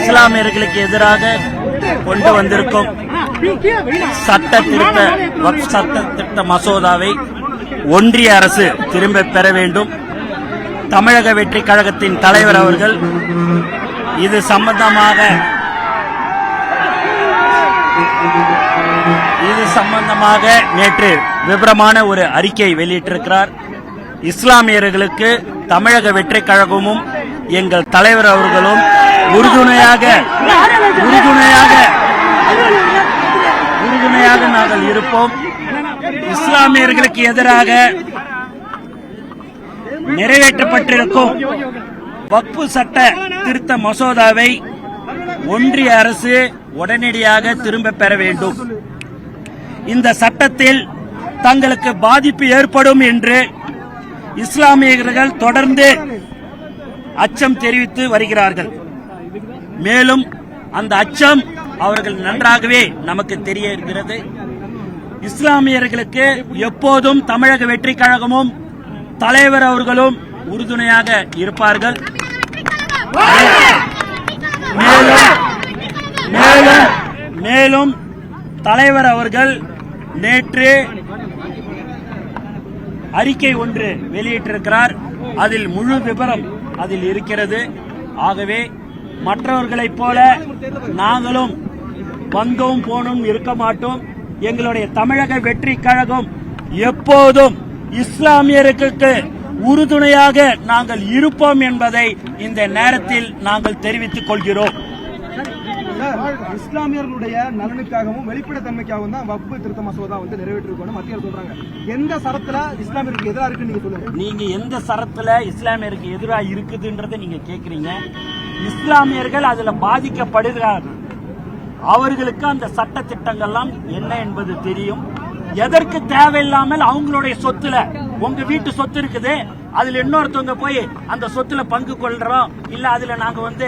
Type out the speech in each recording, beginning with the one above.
இஸ்லாமியர்களுக்கு எதிராக கொண்டு வந்திருக்கும் சட்ட திருத்த மசோதாவை ஒன்றிய அரசு திரும்ப பெற வேண்டும். தமிழக வெற்றி கழகத்தின் தலைவர் அவர்கள் இது சம்பந்தமாக நேற்று விபரமான ஒரு அறிக்கை வெளியிட்டிருக்கிறார். இஸ்லாமியர்களுக்கு தமிழக வெற்றி கழகமும் எங்கள் தலைவர் அவர்களும் உறுதுணையாக நாங்கள் இருப்போம். இஸ்லாமியர்களுக்கு எதிராக நிறைவேற்றப்பட்டிருக்கும் வக்ஃபு சட்ட திருத்த மசோதாவை ஒன்றிய அரசு உடனடியாக திரும்ப பெற வேண்டும். இந்த சட்டத்தில் தங்களுக்கு பாதிப்பு ஏற்படும் என்று இஸ்லாமியர்கள் தொடர்ந்து அச்சம் தெரிவித்து வருகிறார்கள். மேலும் அந்த அச்சம் அவர்கள் நன்றாகவே நமக்கு தெரிய இருக்கிறது. இஸ்லாமியர்களுக்கு எப்போதும் தமிழக வெற்றி கழகமும் தலைவர் அவர்களும் உறுதுணையாக இருப்பார்கள். மேலும் தலைவர் அவர்கள் நேற்று அறிக்கை ஒன்று வெளியிட்டிருக்கிறார். அதில் முழு விபரம் அதில் இருக்கிறது. ஆகவே மற்றவர்களைப் போல நாங்களும் வந்தோம் போனும் இருக்க மாட்டோம். எங்களுடைய தமிழக வெற்றி கழகம் எப்போதும் இஸ்லாமியர்களுக்கு உறுதுணையாக நாங்கள் இருப்போம் என்பதை இந்த நேரத்தில் நாங்கள் தெரிவித்துக் கொள்கிறோம். இஸ்லாமியர்களுடைய நலனுக்காகவும் வெளிப்படைத்தன்மைக்காகவும் தான் வக்ஃபு திருத்த மசோதா நிறைவேற்றிருக்கணும் மத்திய அரசு சொல்றாங்க. எந்த சரத்துல இஸ்லாமியருக்கு எதிராக இருக்குன்னு நீங்க சொல்லுங்க. நீங்க எந்த சரத்துல இஸ்லாமியருக்கு எதிராக இருக்குதுன்றதை நீங்க கேக்குறீங்க. இஸ்லாமியர்கள் அதுல பாதிக்கப்படுகிறார்கள். அவர்களுக்கு அந்த சட்ட திட்டங்கள்லாம் என்ன என்பது தெரியும். எதற்கு தேவையில்லாமல் அவங்களுடைய சொத்துல, உங்க வீட்டு சொத்து இருக்குது, அதுல இன்னொருத்தவங்க போய் அந்த சொத்துல பங்கு கொள்றோம் இல்ல அதுல நாங்க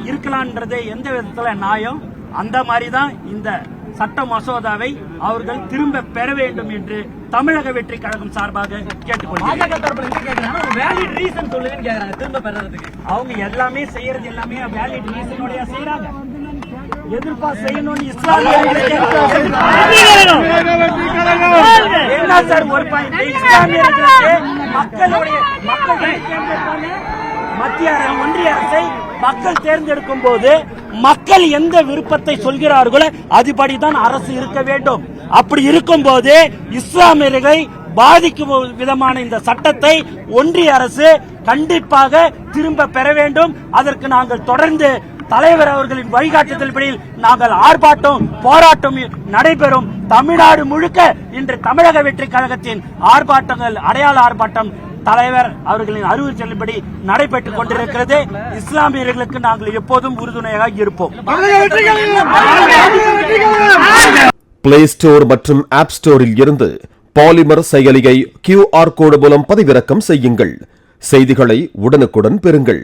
இருக்கலாம்ன்றது எந்த விதத்துல நியாயம்? அந்த மாதிரிதான் இந்த சட்ட மசோதாவை அவர்கள் திரும்ப பெற வேண்டும் என்று தமிழக வெற்றி கழகம் சார்பாக கேட்டுக்கொள்கிறேன். அவங்க எல்லாமே செய்யறது எல்லாமே வேலிட் ரீசனோட செய்யறாங்க. எதிர்ப்பா செய்யணும் என்ன சார் ஒரு இஸ்லாமியர்களுக்கு மத்திய ஒன்றிய அரசை மக்கள் தேர்ந்தெடுக்கும் போது மக்கள் எந்த விருப்பத்தை சொல்கிறார்களோ அதுபடிதான் அரசு இருக்க வேண்டும். அப்படி இருக்கும் போது இஸ்லாமியர்களை பாதிக்கும் விதமான இந்த சட்டத்தை ஒன்றிய அரசு கண்டிப்பாக திரும்ப பெற வேண்டும். அதற்கு நாங்கள் தொடர்ந்து தலைவர் அவர்களின் வழிகாட்டுதல்படி நாங்கள் ஆர்ப்பாட்டம் போராட்டம் நடைபெறும். தமிழ்நாடு முழுக்க இன்று தமிழக வெற்றி கழகத்தின் ஆர்ப்பாட்டங்கள், அடையாள ஆர்ப்பாட்டம் தலைவர் அவர்களின் அறிவுறுத்தலின்படி நடைபெற்றுக் கொண்டிருக்கிறது. இஸ்லாமியர்களுக்கு நாங்கள் எப்போதும் உறுதுணையாக இருப்போம். பிளே ஸ்டோர் மற்றும் ஆப் ஸ்டோரில் இருந்து பாலிமர் செயலியை QR கோடு மூலம் பதிவிறக்கம் செய்யுங்கள். செய்திகளை உடனுக்குடன் பெறுங்கள்.